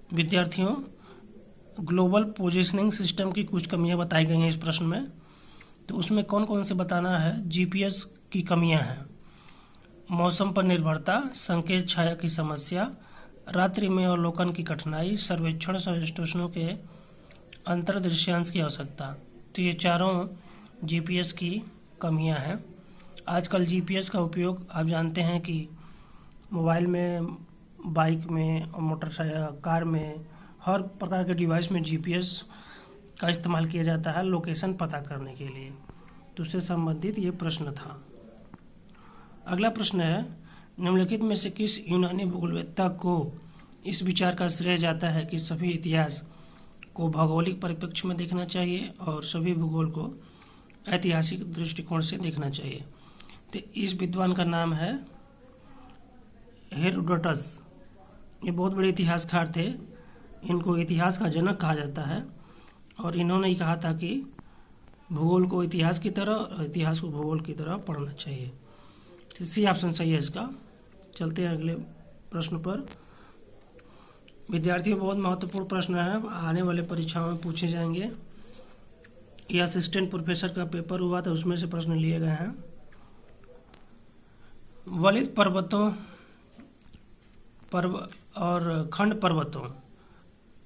विद्यार्थियों, global positioning system की कुछ कमियां बताई गई हैं इस प्रश्न में। तो उसमें कौन कौन से बताना है। जीपीएस की कमियां हैं, मौसम पर निर्भरता, संकेत छाया की समस्या, रात्रि में अवलोकन की कठिनाई, सर्वेक्षण स्टेशनों के अंतर्दृश्यांश की आवश्यकता। तो ये चारों जीपीएस की कमियां हैं। आजकल जीपीएस का उपयोग आप जानते हैं कि मोबाइल में, बाइक में, मोटरसाइकिल, कार में, हर प्रकार के डिवाइस में जीपीएस का इस्तेमाल किया जाता है लोकेशन पता करने के लिए। तो उससे संबंधित ये प्रश्न था। अगला प्रश्न है, निम्नलिखित में से किस यूनानी भूगोलवेत्ता को इस विचार का श्रेय जाता है कि सभी इतिहास को भौगोलिक परिप्रेक्ष्य में देखना चाहिए और सभी भूगोल को ऐतिहासिक दृष्टिकोण से देखना चाहिए। तो इस विद्वान का नाम है हेरोडोटस। ये बहुत बड़े इतिहासकार थे, इनको इतिहास का जनक कहा जाता है और इन्होंने ही कहा था कि भूगोल को इतिहास की तरह और इतिहास को भूगोल की तरह पढ़ना चाहिए। सी ऑप्शन सही है इसका। चलते हैं अगले प्रश्न पर। विद्यार्थियों, बहुत महत्वपूर्ण प्रश्न है, आने वाले परीक्षाओं में पूछे जाएंगे। ये असिस्टेंट प्रोफेसर का पेपर हुआ था, उसमें से प्रश्न लिए गए हैं। वलित पर्वतों और खंड पर्वतों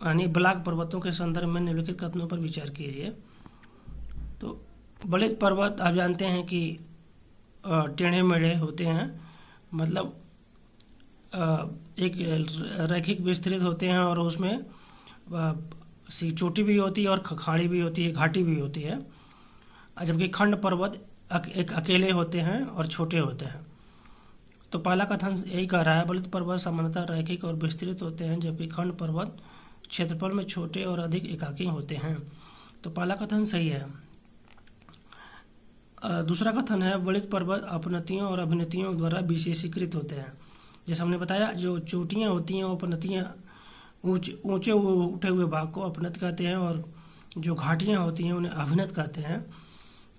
यानी ब्लॉक पर्वतों के संदर्भ में निम्नलिखित कथनों पर विचार कीजिए। तो वलित पर्वत आप जानते हैं कि टेढ़े मेढ़े होते हैं, मतलब एक रैखिक विस्तृत होते हैं और उसमें चोटी भी होती है और खाड़ी भी होती है, घाटी भी होती है। जबकि खंड पर्वत एक अकेले होते हैं और छोटे होते हैं। तो पहला कथन यही कह रहा है, वलित पर्वत सामान्यतः रैखिक और विस्तृत होते हैं जबकि खंड पर्वत क्षेत्रफल में छोटे और अधिक एकाकी होते हैं। तो पहला कथन सही है। दूसरा कथन है, वलित पर्वत अपनतियों और अभिनतियों द्वारा विशेषीकृत होते हैं। जैसे हमने बताया, जो चोटियाँ होती हैं वो अपनतियाँ, ऊंचे उठे हुए भाग को अपनत कहते हैं और जो घाटियाँ होती हैं उन्हें अभिनत कहते हैं।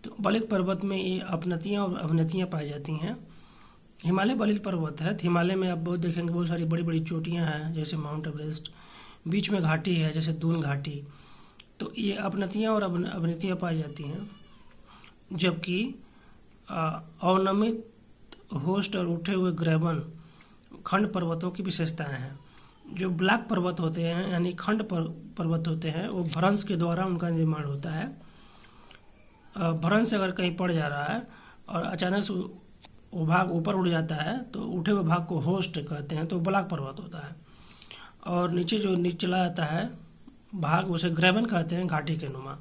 तो वलित पर्वत में ये अपनतियाँ और अभिनतियाँ पाई जाती हैं। हिमालय वलित पर्वत है। हिमालय में आप बहुत देखेंगे, बहुत सारी बड़ी बड़ी चोटियाँ हैं जैसे माउंट एवरेस्ट, बीच में घाटी है जैसे दून घाटी। तो ये अपनतियाँ और अभिनतियाँ पाई जाती हैं। जबकि अवनमित होस्ट और उठे हुए ग्रेबन खंड पर्वतों की विशेषताएं हैं। जो ब्लॉक पर्वत होते हैं यानी खंड पर्वत होते हैं, वो भ्रंश के द्वारा उनका निर्माण होता है। भ्रंश अगर कहीं पड़ जा रहा है और अचानक से वो भाग ऊपर उड़ जाता है तो उठे हुए भाग को होस्ट कहते हैं, तो ब्लॉक पर्वत होता है। और नीचे जो चला जाता है भाग, उसे ग्रेबन कहते हैं, घाटी के नुमा।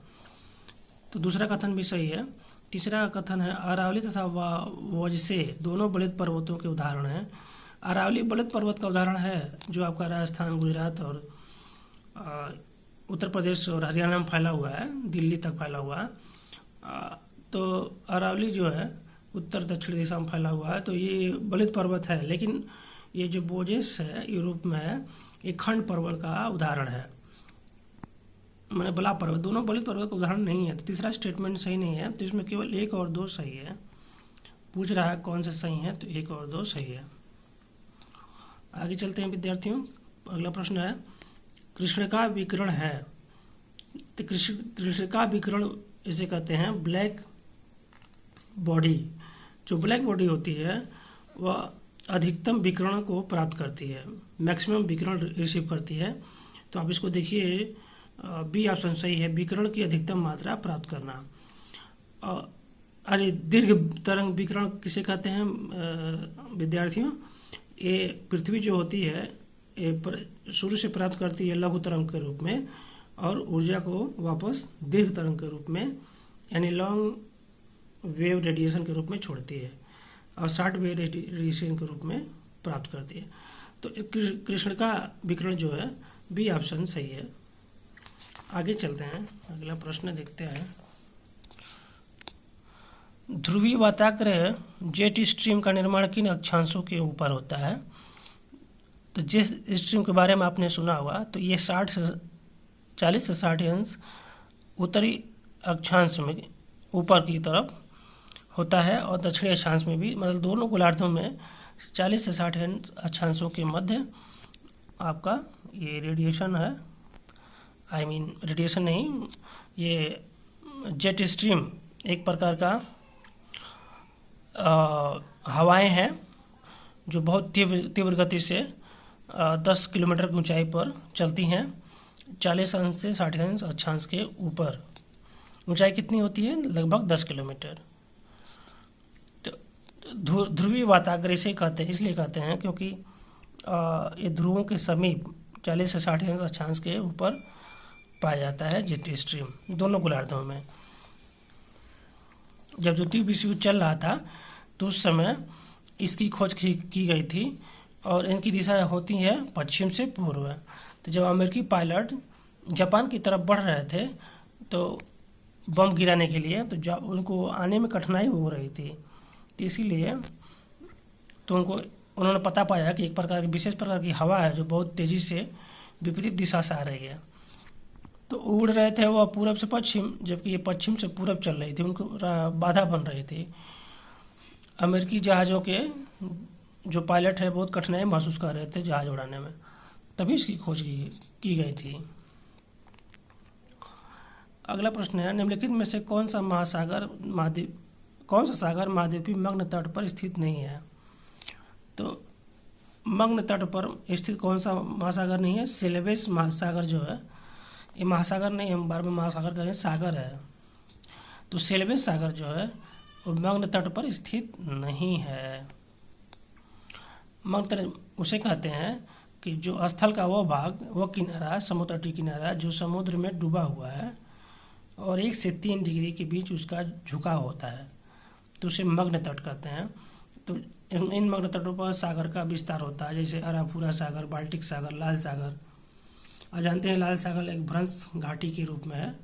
तो दूसरा कथन भी सही है। तीसरा कथन है, अरावली तथा वजसे दोनों वलित पर्वतों के उदाहरण हैं। अरावली वलित पर्वत का उदाहरण है जो आपका राजस्थान, गुजरात और उत्तर प्रदेश और हरियाणा में फैला हुआ है, दिल्ली तक फैला हुआ है। तो अरावली जो है उत्तर दक्षिण दिशा में फैला हुआ है, तो ये वलित पर्वत है। लेकिन ये जो वोजेस है यूरोप में है, ये खंड पर्वत का उदाहरण है, मैंने ब्लॉक पर्वत, दोनों वलित पर्वत का उदाहरण नहीं है। तो तीसरा स्टेटमेंट सही नहीं है। तो इसमें केवल 1 और 2 सही है। पूछ रहा है कौन से सही है, तो 1 और 2 सही है। आगे चलते हैं विद्यार्थियों। अगला प्रश्न है, कृष्णिका विकिरण है। तो कृष्णिका विकिरण इसे कहते हैं ब्लैक बॉडी। जो ब्लैक बॉडी होती है वह अधिकतम विकिरण को प्राप्त करती है, मैक्सिमम विकिरण रिसीव करती है। तो आप इसको देखिए, बी ऑप्शन सही है, विकिरण की अधिकतम मात्रा प्राप्त करना। अरे दीर्घ तरंग विकिरण किसे कहते हैं विद्यार्थियों? ये पृथ्वी जो होती है ये सूर्य से प्राप्त करती है लघु तरंग के रूप में और ऊर्जा को वापस दीर्घ तरंग के रूप में यानी लॉन्ग वेव रेडिएशन के रूप में छोड़ती है और शॉर्ट वेव रेडिएशन के रूप में प्राप्त करती है। तो कृष्णिका विकिरण जो है बी ऑप्शन सही है। आगे चलते हैं, अगला प्रश्न देखते हैं। ध्रुवीय वाताग्रह जेट स्ट्रीम का निर्माण किन अक्षांशों के ऊपर होता है? तो जिस स्ट्रीम के बारे में आपने सुना होगा, तो ये 40 से 60 अंश उत्तरी अक्षांश में ऊपर की तरफ होता है और दक्षिणी अक्षांश में भी, मतलब दोनों गोलार्धों में 40 से 60 अक्षांशों के मध्य आपका ये रेडिएशन है, आई मीन रेडिएशन नहीं, ये जेट स्ट्रीम एक प्रकार का हवाएं हैं जो बहुत तीव्र गति से 10 किलोमीटर की ऊंचाई पर चलती हैं, 40 अंश से 60 अंश अक्षांश के ऊपर। ऊंचाई कितनी होती है? लगभग 10 किलोमीटर। तो ध्रुवीय वातागर इसे कहते हैं, इसलिए कहते हैं क्योंकि ये ध्रुवों के समीप 40 से 60 अंश अक्षांश के ऊपर पाया जाता है जेट स्ट्रीम दोनों गोलार्धों में। जब द्वितीय विश्व युद्ध चल रहा था तो उस समय इसकी खोज की गई थी और इनकी दिशा होती है पश्चिम से पूर्व। तो जब अमेरिकी पायलट जापान की तरफ बढ़ रहे थे तो बम गिराने के लिए, तो जब उनको आने में कठिनाई हो रही थी, तो इसीलिए तो उन्होंने पता पाया कि एक प्रकार की विशेष प्रकार की हवा है जो बहुत तेज़ी से विपरीत दिशा से आ रही है। तो उड़ रहे थे वह पूरब से पश्चिम, जबकि ये पश्चिम से पूरब चल रही थी, उनको बाधा बन रही थी। अमेरिकी जहाज़ों के जो पायलट है बहुत कठिनाई महसूस कर रहे थे जहाज़ उड़ाने में, तभी इसकी खोज की गई थी। अगला प्रश्न है, निम्नलिखित में से कौन सा सागर महाद्वीपीय मग्न तट पर स्थित नहीं है? तो मग्न तट पर स्थित कौन सा महासागर नहीं है? सेलेबस महासागर जो है, ये महासागर नहीं, हम बार बार महासागर कह रहे हैं, सागर है। तो सेलेबस सागर जो है वो मग्न तट पर स्थित नहीं है। मग्न तट उसे कहते हैं कि जो स्थल का वो भाग, वो किनारा, समुद्र तटीय किनारा जो समुद्र में डूबा हुआ है और 1 से 3 डिग्री के बीच उसका झुकाव होता है, तो उसे मग्न तट कहते हैं। तो इन मग्न तटों पर सागर का विस्तार होता है, जैसे अराफुरा सागर, बाल्टिक सागर, लाल सागर। आप जानते हैं लाल सागर एक भ्रंश घाटी के रूप में है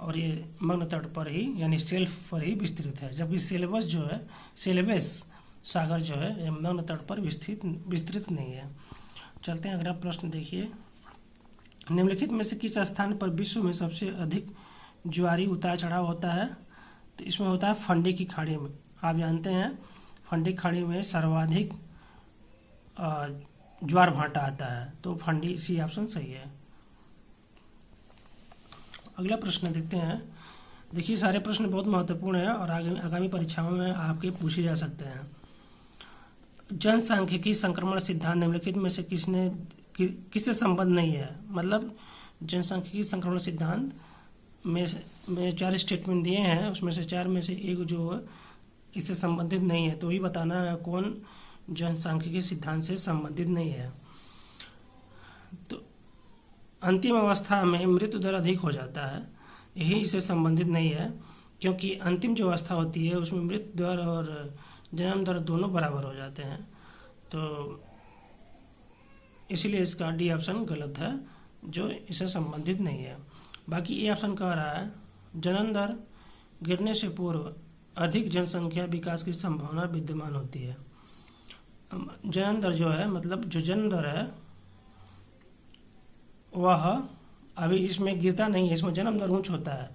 और ये मग्न तट पर ही यानी शेल्फ पर ही विस्तृत है, जबकि सेलेबस सागर जो है ये मग्न तट पर विस्तृत नहीं है। चलते हैं अगला प्रश्न देखिए, निम्नलिखित में से किस स्थान पर विश्व में सबसे अधिक ज्वारी उतार चढ़ाव होता है? तो इसमें होता है फंडी की खाड़ी में। आप जानते हैं फंडी खाड़ी में सर्वाधिक ज्वार भाटा आता है, तो फंडी सी ऑप्शन सही है। अगला प्रश्न देखते हैं। देखिए सारे प्रश्न बहुत महत्वपूर्ण है और आगामी परीक्षाओं में आपके पूछे जा सकते हैं। जनसांख्यिकी संक्रमण सिद्धांत निम्नलिखित में से किससे संबंध नहीं है? मतलब जनसांख्यिकी संक्रमण सिद्धांत में 4 स्टेटमेंट दिए हैं, उसमें से 4 में से एक जो इससे संबंधित नहीं है, तो ये बताना है कौन जनसांख्यिकी सिद्धांत से संबंधित नहीं है। तो अंतिम अवस्था में मृत्यु दर अधिक हो जाता है, यही इससे संबंधित नहीं है, क्योंकि अंतिम जो अवस्था होती है उसमें मृत्यु दर और जन्म दर दोनों बराबर हो जाते हैं, तो इसीलिए इसका डी ऑप्शन गलत है, जो इससे संबंधित नहीं है। बाकी ए ऑप्शन कह रहा है जन्म दर गिरने से पूर्व अधिक जनसंख्या विकास की संभावना विद्यमान होती है। जन्म दर जो है, मतलब जो जन्म दर है वह अभी इसमें गिरता नहीं है, इसमें जन्म दर ऊंच होता है।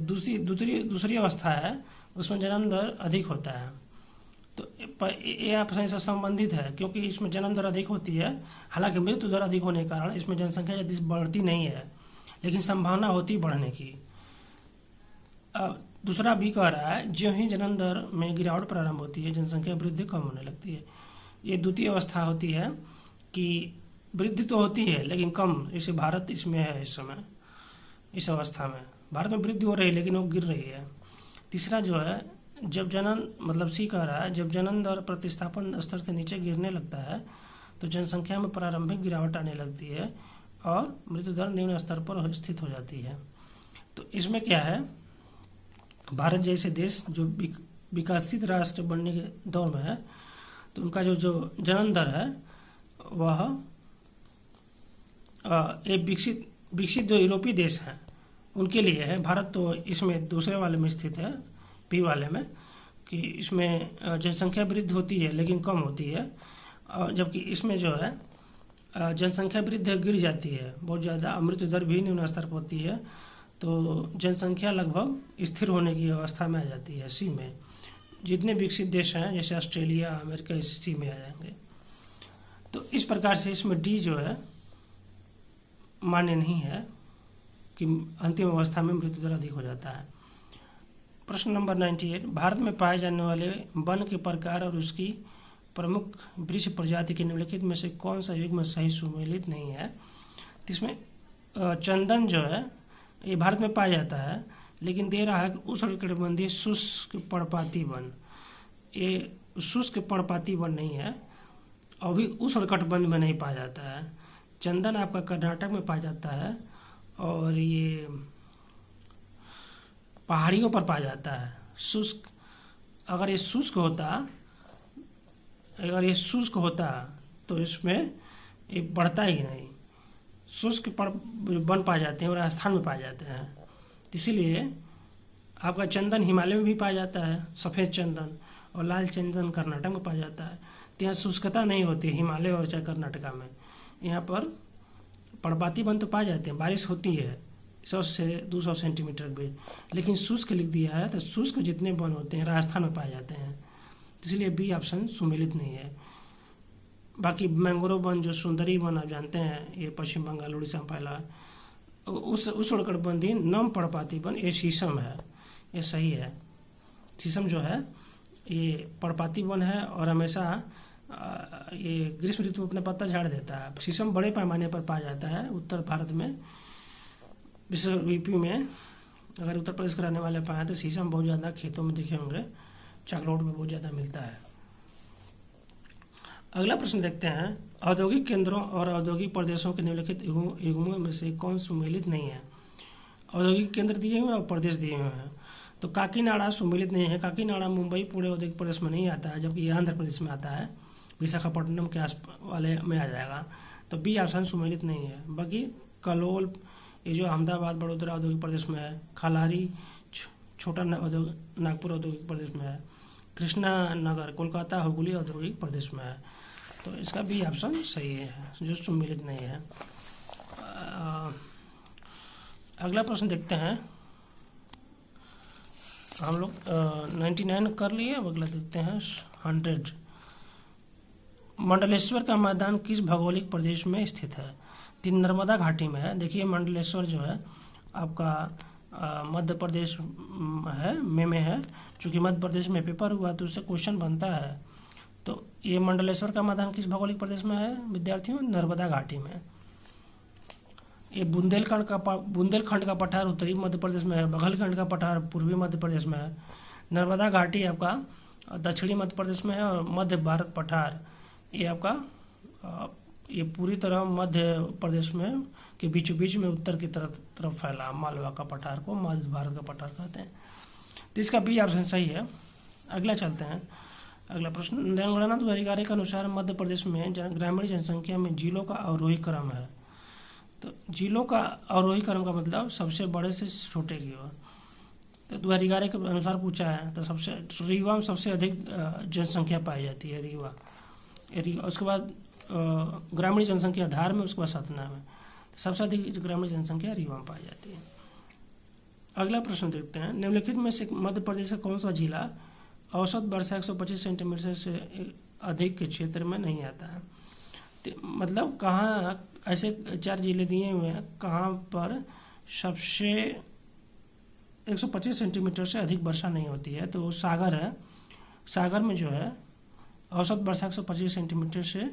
दूसरी अवस्था है उसमें जन्म दर अधिक होता है, तो ये ऑप्शन से संबंधित है, क्योंकि इसमें जन्म दर अधिक होती है, हालांकि मृत्यु दर अधिक होने के कारण इसमें जनसंख्या यदि बढ़ती नहीं है, लेकिन संभावना होती बढ़ने की। अब दूसरा भी कह रहा है जो ही जन्म दर में गिरावट प्रारंभ होती है जनसंख्या वृद्धि कम होने लगती है। ये द्वितीय अवस्था होती है कि वृद्धि तो होती है लेकिन कम, जैसे भारत इसमें है इस समय, इस अवस्था में भारत में वृद्धि हो रही है लेकिन वो गिर रही है। तीसरा जो है जब मतलब सी कह रहा है जब जन्म दर प्रतिस्थापन स्तर से नीचे गिरने लगता है तो जनसंख्या में प्रारंभिक गिरावट आने लगती है और मृत्यु दर निम्न स्तर पर स्थित हो जाती है। तो इसमें क्या है, भारत जैसे देश जो विकसित राष्ट्र बनने के दौर में है, तो उनका जो जन्म दर है वह एक विकसित जो यूरोपीय देश हैं उनके लिए है। भारत तो इसमें दूसरे वाले में स्थित है, पी वाले में, कि इसमें जनसंख्या वृद्धि होती है लेकिन कम होती है, और जबकि इसमें जो है जनसंख्या वृद्धि गिर जाती है बहुत ज़्यादा, मृत्यु दर भी निम्न स्तर पर होती है, तो जनसंख्या लगभग स्थिर होने की अवस्था में आ जाती है। सी में जितने विकसित देश हैं जैसे ऑस्ट्रेलिया, अमेरिका, इस सी में आ जाएंगे। तो इस प्रकार से इसमें डी जो है मान्य नहीं है कि अंतिम अवस्था में मृत्यु दर अधिक हो जाता है। प्रश्न नंबर 98, भारत में पाए जाने वाले वन के प्रकार और उसकी प्रमुख वृक्ष प्रजाति के निम्नलिखित में से कौन सा युग्म सही सुमेलित नहीं है। तो इसमें चंदन जो है ये भारत में पाया जाता है, लेकिन दे रहा है उष्णकटिबंधीय शुष्क पर्णपाती वन। ये शुष्क पर्णपाती वन नहीं है और भी उष्णकटिबंध में नहीं पाया जाता है। चंदन आपका कर्नाटक में पाया जाता है और ये पहाड़ियों पर पाया जाता है। शुष्क अगर ये शुष्क होता तो इसमें ये बढ़ता ही नहीं। शुष्क वन पाए जाते हैं और राजस्थान में पाए जाते हैं। इसीलिए आपका चंदन हिमालय में भी पाया जाता है, सफ़ेद चंदन, और लाल चंदन कर्नाटक में पाया जाता है। तो यहाँ शुष्कता नहीं होती हिमालय और चाहे कर्नाटका में। यहाँ पर पर्णपाती वन तो पाए जाते हैं, बारिश होती है 100 से 200 सेंटीमीटर भी, लेकिन शुष्क लिख दिया है तो शुष्क जितने वन होते हैं राजस्थान में पाए जाते हैं। इसलिए बी ऑप्शन सुमेलित नहीं है। बाकी मैंग्रोव वन जो सुंदरी वन आप जानते हैं, ये पश्चिम बंगाल उड़ीसा में फैला है। उस उष्णकटिबंधीय नम पर्णपाती वन ये शीशम है, ये सही है। शीशम जो है ये पर्णपाती वन है और हमेशा ये ग्रीष्म ऋतु में अपने पत्ता झाड़ देता है। शीशम बड़े पैमाने पर पाया जाता है उत्तर भारत में, विशेष यूपी में। अगर उत्तर प्रदेश के रहने वाले पाए तो शीशम बहुत ज़्यादा खेतों में दिखे होंगे, चकलोट में बहुत ज़्यादा मिलता है। अगला प्रश्न देखते हैं, औद्योगिक केंद्रों और औद्योगिक प्रदेशों के निम्नलिखित युग्मों में से कौन सुमेलित नहीं है। औद्योगिक केंद्र दिए हुए हैं और प्रदेश दिए हुए हैं। तो काकीनाडा सुमेलित नहीं है। काकीनाडा मुंबई पुणे औद्योगिक प्रदेश में नहीं आता है, जबकि ये आंध्र प्रदेश में आता है, विशाखापट्टनम के आस वाले में आ जाएगा। तो बी ऑप्शन सुमेलित नहीं है। बाकी कलोल ये जो अहमदाबाद बड़ोदरा औद्योगिक प्रदेश में है, खालारी छोटा नागपुर औद्योगिक प्रदेश में है, कृष्णा नगर कोलकाता हुगली औद्योगिक प्रदेश में है। तो इसका बी ऑप्शन सही है, जो सुमेलित नहीं है। अगला प्रश्न देखते हैं हम लोग। 99 कर लिए, अब अगला देखते हैं 100। मंडलेश्वर का मैदान किस भौगोलिक प्रदेश में स्थित है। तो नर्मदा घाटी में है। देखिए मंडलेश्वर जो है आपका मध्य प्रदेश है में है। चूँकि मध्य प्रदेश में पेपर हुआ तो उससे क्वेश्चन बनता है। तो ये मंडलेश्वर का मैदान किस भौगोलिक प्रदेश में है विद्यार्थियों? नर्मदा घाटी में। ये बुंदेलखंड का पठार उत्तरी मध्य प्रदेश में है, बघेलखंड का पठार पूर्वी मध्य प्रदेश में है, नर्मदा घाटी आपका दक्षिणी मध्य प्रदेश में है, और मध्य भारत पठार ये आपका ये पूरी तरह मध्य प्रदेश में के बीचों बीच में उत्तर की तरफ फैला मालवा का पठार को मध्य भारत का पठार कहते हैं। तो इसका बी ऑप्शन सही है। अगला चलते हैं, अगला प्रश्न। जनगणना 2011 के अनुसार मध्य प्रदेश में ग्रामीण जनसंख्या में जिलों का अवरोही क्रम है। तो जिलों का अवरोही क्रम का मतलब सबसे बड़े से छोटे की ओर। तो 2011 के अनुसार पूछा है। तो रीवा में सबसे अधिक जनसंख्या पाई जाती है, रीवा। उसके बाद ग्रामीण जनसंख्या धार में, उसके बाद सतना में। सबसे अधिक ग्रामीण जनसंख्या रीवा में पाई जाती है। अगला प्रश्न देखते हैं, निम्नलिखित में से मध्य प्रदेश का कौन सा जिला औसत वर्षा 125 सेंटीमीटर से अधिक के क्षेत्र में नहीं आता है। तो मतलब कहाँ ऐसे 4 जिले दिए हुए हैं कहाँ पर सबसे 125 सेंटीमीटर से अधिक वर्षा नहीं होती है। तो सागर है। सागर में जो है औसत वर्षा 125 सेंटीमीटर से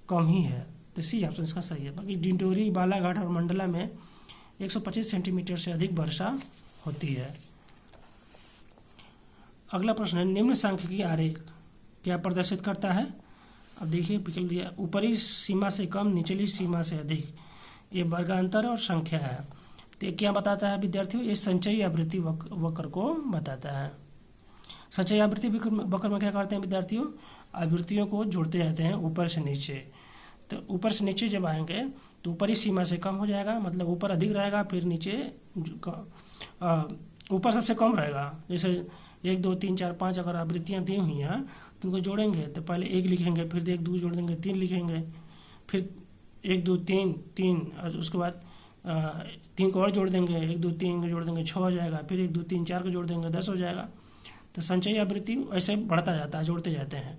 कम ही है। तो सी ऑप्शन इसका सही है। बाकी डिंडोरी, बालाघाट और मंडला में 125 सेंटीमीटर से अधिक वर्षा होती है। अगला प्रश्न है, निम्न सांख्यिकीय आरेख क्या प्रदर्शित करता है। अब देखिए विकल्प दिया, ऊपरी सीमा से कम, निचली सीमा से अधिक। ये वर्गांतर और संख्या है। तो ये क्या बताता है विद्यार्थियों? ये संचयी आवृत्ति वक्र को बताता है। संचयी आवृत्ति वक्र में क्या करते हैं विद्यार्थियों? आवृत्तियों को जोड़ते जाते हैं ऊपर से नीचे। तो ऊपर से नीचे जब आएंगे तो ऊपरी सीमा से कम हो जाएगा, मतलब ऊपर अधिक रहेगा, फिर नीचे ऊपर सबसे कम रहेगा। जैसे 1 2 3 4 5 अगर आवृत्तियाँ दी हुई हैं तो उनको जोड़ेंगे तो पहले 1 लिखेंगे, फिर 1 2 जोड़ देंगे 3 लिखेंगे, फिर 1 2 3 3 और उसके बाद 3 को और जोड़ देंगे, 1 2 3 को जोड़ देंगे 6 हो जाएगा, फिर 1 2 3 4 को जोड़ देंगे 10 हो जाएगा। तो संचयी आवृत्ति ऐसे बढ़ता जाता है, जोड़ते जाते हैं।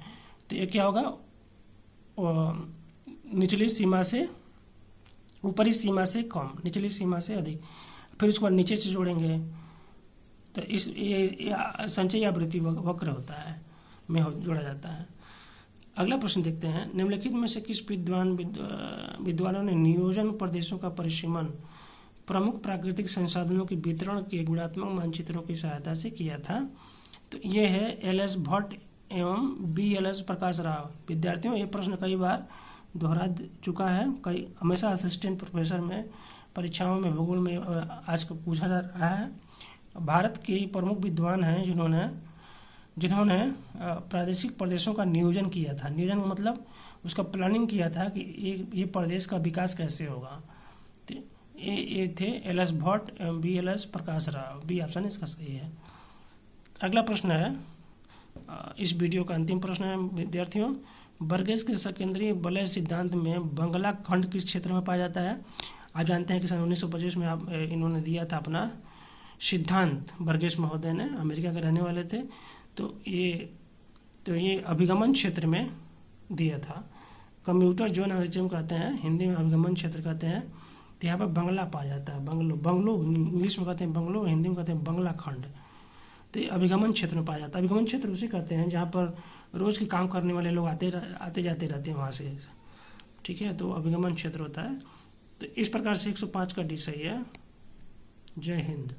तो ये क्या होगा? निचली सीमा से ऊपरी सीमा से कम, निचली सीमा से अधिक, फिर उसको नीचे से जोड़ेंगे तो इस ये संचयी आवृत्ति वक्र होता है में जोड़ा जाता है। अगला प्रश्न देखते हैं, निम्नलिखित में से किस विद्वानों ने नियोजन प्रदेशों का परिसीमन प्रमुख प्राकृतिक संसाधनों के वितरण के गुणात्मक मानचित्रों की सहायता से किया था? तो ये है एल.एस. भट्ट एवं बी.एल.एस. प्रकाश राव। विद्यार्थियों, ये प्रश्न कई बार दोहरा चुका है, कई हमेशा असिस्टेंट प्रोफेसर में परीक्षाओं में भूगोल में आज को पूछा जा रहा है। भारत के प्रमुख विद्वान हैं जिन्होंने प्रादेशिक प्रदेशों का नियोजन किया था। नियोजन मतलब उसका प्लानिंग किया था कि ये प्रदेश का विकास कैसे होगा। तो ये थे एल.एस. भट्ट एवं बी.एल.एस. प्रकाश राव। बी ऑप्शन इसका सही है। अगला प्रश्न है, इस वीडियो का अंतिम प्रश्न है विद्यार्थियों, बर्गेस के सकेंद्रीय वलय सिद्धांत में बंगला खंड किस क्षेत्र में पाया जाता है? आप जानते हैं कि सन 1925 में इन्होंने दिया था अपना सिद्धांत, बर्गेस महोदय ने, अमेरिका के रहने वाले थे। तो ये अभिगमन क्षेत्र में दिया था। कंप्यूटर जोन अंग्रेजी में कहते हैं, हिंदी में अभिगमन क्षेत्र कहते हैं। तो यहाँ पर बंगला पाया जाता है, बंगलो इंग्लिश में कहते हैं बंगलो, हिंदी में कहते हैं बंगला खंड। तो ये अभिगमन क्षेत्र में पाया जाता है। अभिगमन क्षेत्र उसे कहते हैं जहाँ पर रोज़ के काम करने वाले लोग आते जाते रहते हैं वहाँ से, ठीक है, तो अभिगमन क्षेत्र होता है। तो इस प्रकार से 105 का डी सही है। जय हिंद।